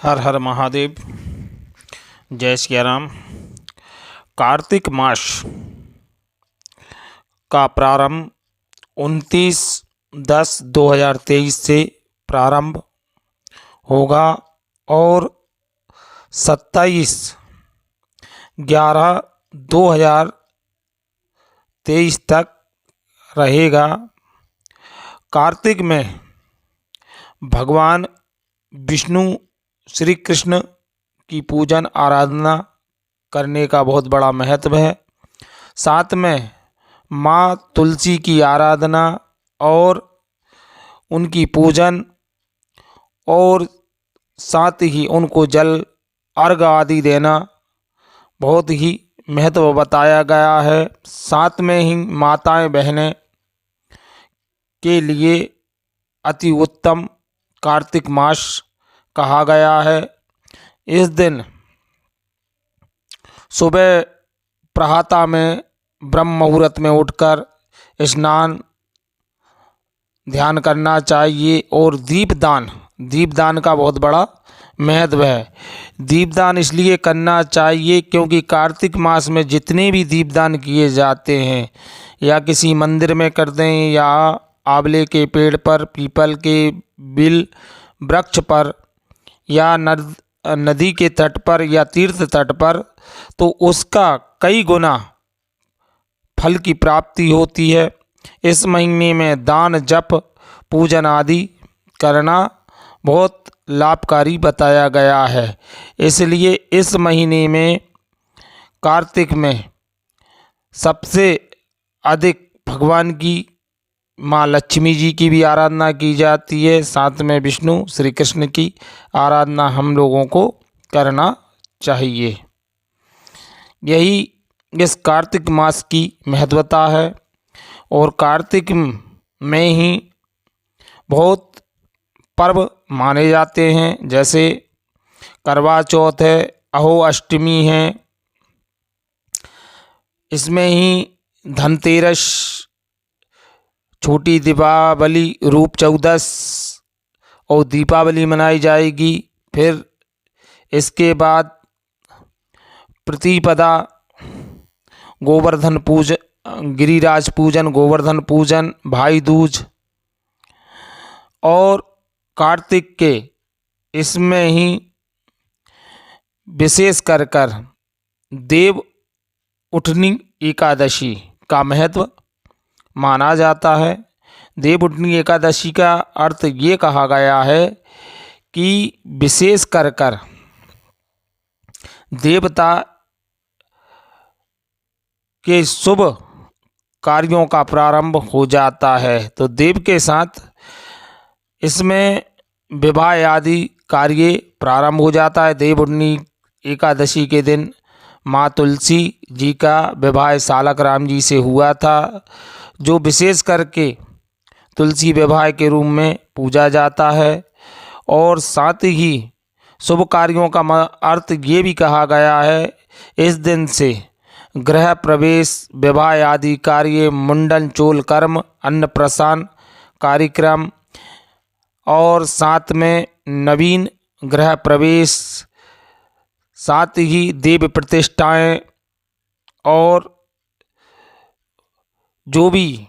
हर हर महादेव। जय श्री राम। कार्तिक मास का प्रारंभ 29/10/2023 से प्रारंभ होगा और 27/11/2023 तक रहेगा। कार्तिक में भगवान विष्णु श्री कृष्ण की पूजन आराधना करने का बहुत बड़ा महत्व है। साथ में माँ तुलसी की आराधना और उनकी पूजन और साथ ही उनको जल अर्घ आदि देना बहुत ही महत्व बताया गया है। साथ में ही माताएं बहनें के लिए अति उत्तम कार्तिक मास कहा गया है। इस दिन सुबह प्रातः में ब्रह्म मुहूर्त में उठकर स्नान ध्यान करना चाहिए और दीपदान का बहुत बड़ा महत्व है। दीपदान इसलिए करना चाहिए क्योंकि कार्तिक मास में जितने भी दीपदान किए जाते हैं या किसी मंदिर में कर दें या आंवले के पेड़ पर, पीपल के बिल वृक्ष पर या नदी के तट पर या तीर्थ तट पर, तो उसका कई गुना फल की प्राप्ति होती है। इस महीने में दान, जप, पूजन आदि करना बहुत लाभकारी बताया गया है। इसलिए इस महीने में कार्तिक में सबसे अधिक भगवान की माँ लक्ष्मी जी की भी आराधना की जाती है। साथ में विष्णु श्री कृष्ण की आराधना हम लोगों को करना चाहिए। यही इस कार्तिक मास की महत्वता है। और कार्तिक में ही बहुत पर्व माने जाते हैं, जैसे करवा चौथ है, अहो अष्टमी है, इसमें ही धनतेरस, छोटी दीपावली, रूप चौदस और दीपावली मनाई जाएगी। फिर इसके बाद प्रतिपदा, गोवर्धन पूजन, गिरिराज पूजन, गोवर्धन पूजन, भाई दूज और कार्तिक के इसमें ही विशेष कर देव उठनी एकादशी का महत्व माना जाता है। देव उठनी एकादशी का अर्थ ये कहा गया है कि विशेष कर देवता के शुभ कार्यों का प्रारंभ हो जाता है। तो देव के साथ इसमें विवाह आदि कार्य प्रारंभ हो जाता है। देव उठनी एकादशी के दिन माँ तुलसी जी का विवाह सालक राम जी से हुआ था, जो विशेष करके तुलसी विवाह के रूप में पूजा जाता है। और साथ ही शुभ कार्यों का अर्थ ये भी कहा गया है, इस दिन से गृह प्रवेश, विवाह आदि कार्य, मुंडन, चोल कर्म, अन्नप्राशन कार्यक्रम और साथ में नवीन गृह प्रवेश, साथ ही देव प्रतिष्ठाएं और जो भी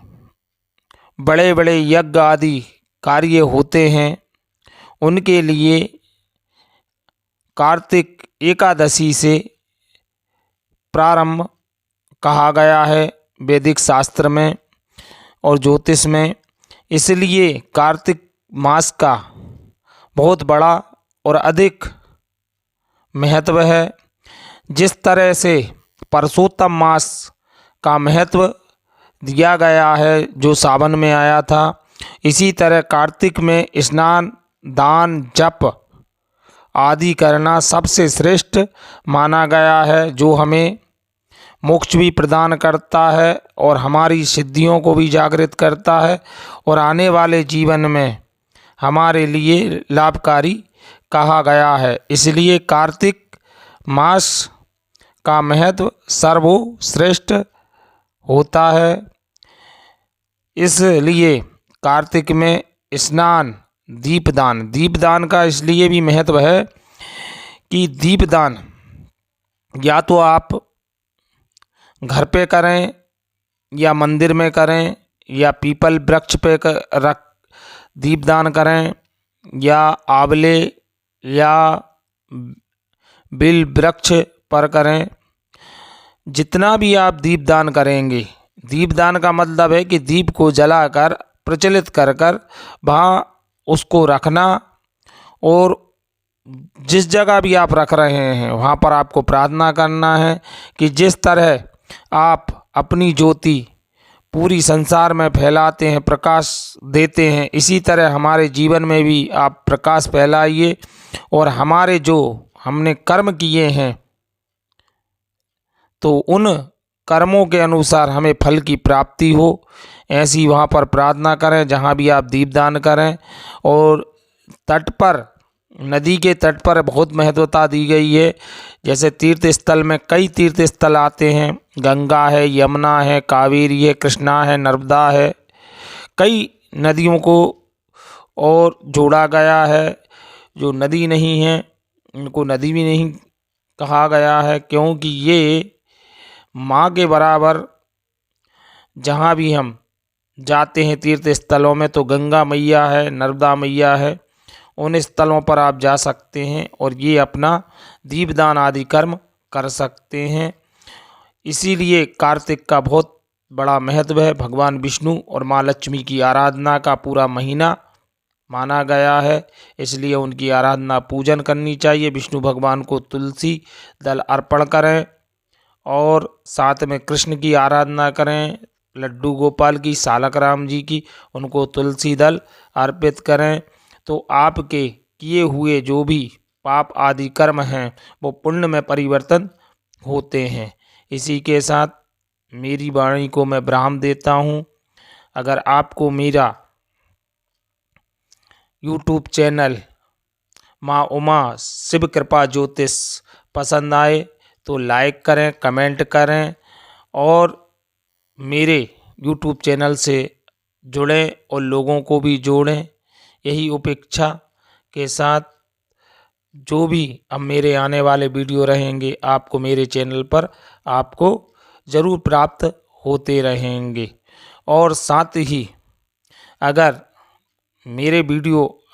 बड़े बड़े यज्ञ आदि कार्य होते हैं उनके लिए कार्तिक एकादशी से प्रारंभ कहा गया है वैदिक शास्त्र में और ज्योतिष में। इसलिए कार्तिक मास का बहुत बड़ा और अधिक महत्व है। जिस तरह से परशुत्तम मास का महत्व दिया गया है जो सावन में आया था, इसी तरह कार्तिक में स्नान, दान, जप आदि करना सबसे श्रेष्ठ माना गया है, जो हमें मोक्ष भी प्रदान करता है और हमारी सिद्धियों को भी जागृत करता है और आने वाले जीवन में हमारे लिए लाभकारी कहा गया है। इसलिए कार्तिक मास का महत्व सर्वश्रेष्ठ होता है। इसलिए कार्तिक में स्नान, दीपदान का इसलिए भी महत्व है कि दीपदान या तो आप घर पे करें या मंदिर में करें या पीपल वृक्ष पे रख दीपदान करें या आंवले या बिल वृक्ष पर करें। जितना भी आप दीपदान करेंगे, दीपदान का मतलब है कि दीप को जलाकर प्रज्वलित कर कर वहाँ उसको रखना, और जिस जगह भी आप रख रहे हैं वहाँ पर आपको प्रार्थना करना है कि जिस तरह आप अपनी ज्योति पूरी संसार में फैलाते हैं, प्रकाश देते हैं, इसी तरह हमारे जीवन में भी आप प्रकाश फैलाइए और हमारे जो हमने कर्म किए हैं तो उन कर्मों के अनुसार हमें फल की प्राप्ति हो, ऐसी वहाँ पर प्रार्थना करें जहाँ भी आप दीपदान करें। और तट पर, नदी के तट पर बहुत महत्वता दी गई है। जैसे तीर्थ स्थल में कई तीर्थ स्थल आते हैं, गंगा है, यमुना है, कावेरी है, कृष्णा है, नर्मदा है, कई नदियों को और जोड़ा गया है। जो नदी नहीं है उनको नदी भी नहीं कहा गया है, क्योंकि ये माँ के बराबर, जहाँ भी हम जाते हैं तीर्थ स्थलों में तो गंगा मैया है, नर्मदा मैया है, उन स्थलों पर आप जा सकते हैं और ये अपना दीपदान आदि कर्म कर सकते हैं। इसीलिए कार्तिक का बहुत बड़ा महत्व है। भगवान विष्णु और माँ लक्ष्मी की आराधना का पूरा महीना माना गया है, इसलिए उनकी आराधना पूजन करनी चाहिए। विष्णु भगवान को तुलसी दल अर्पण करें और साथ में कृष्ण की आराधना करें, लड्डू गोपाल की, सालक राम जी की, उनको तुलसी दल अर्पित करें तो आपके किए हुए जो भी पाप आदि कर्म हैं वो पुण्य में परिवर्तन होते हैं। इसी के साथ मेरी वाणी को मैं विराम देता हूँ। अगर आपको मेरा यूट्यूब चैनल माँ उमा शिव कृपा ज्योतिष पसंद आए तो लाइक करें, कमेंट करें और मेरे यूट्यूब चैनल से जुड़ें और लोगों को भी जोड़ें। यही उपेक्षा के साथ जो भी अब मेरे आने वाले वीडियो रहेंगे आपको मेरे चैनल पर आपको ज़रूर प्राप्त होते रहेंगे। और साथ ही अगर मेरे वीडियो